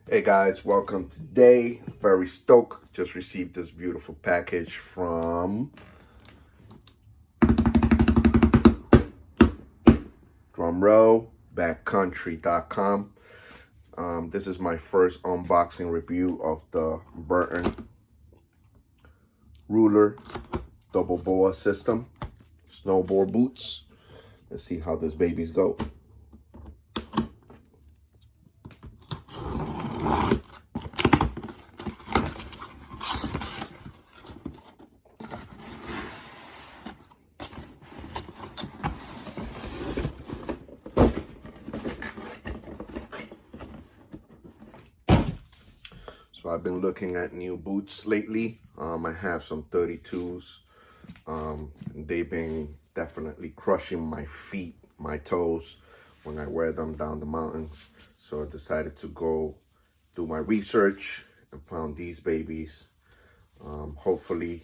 Hey guys, welcome today. Very stoked. Just received this beautiful package from drumroll backcountry.com. This is my first unboxing review of the Burton ruler double boa system snowboard boots. Let's see how this babies go. So I've been looking at new boots lately. I have some 32s. They've been definitely crushing my feet, my toes, when I wear them down the mountains. So I decided to go do my research and found these babies. Hopefully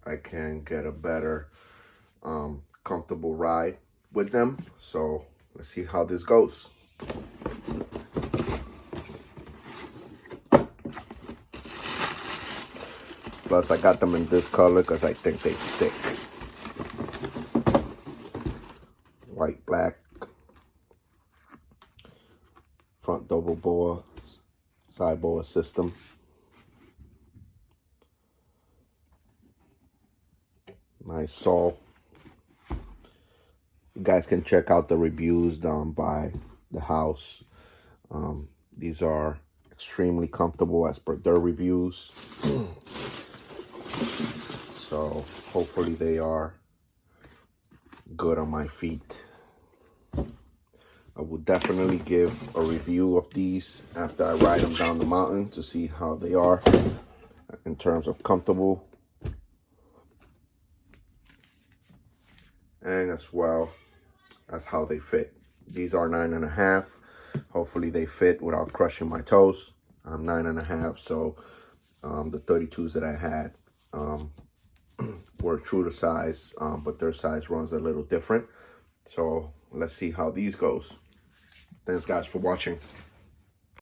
I can get a better, comfortable ride with them. So let's see how this goes. Plus, I got them in this color because I think they stick. White, black, front double boa, side boa system. Nice sole. You guys can check out the reviews down by the house. These are extremely comfortable as per their reviews. So hopefully they are good on my feet. I will definitely give a review of these after I ride them down the mountain to see how they are in terms of comfortable and as well as how they fit. These are 9.5. Hopefully they fit without crushing my toes. I'm 9.5, so the 32s that I had were true to size, but their size runs a little different. So let's see how these goes. Thanks guys for watching.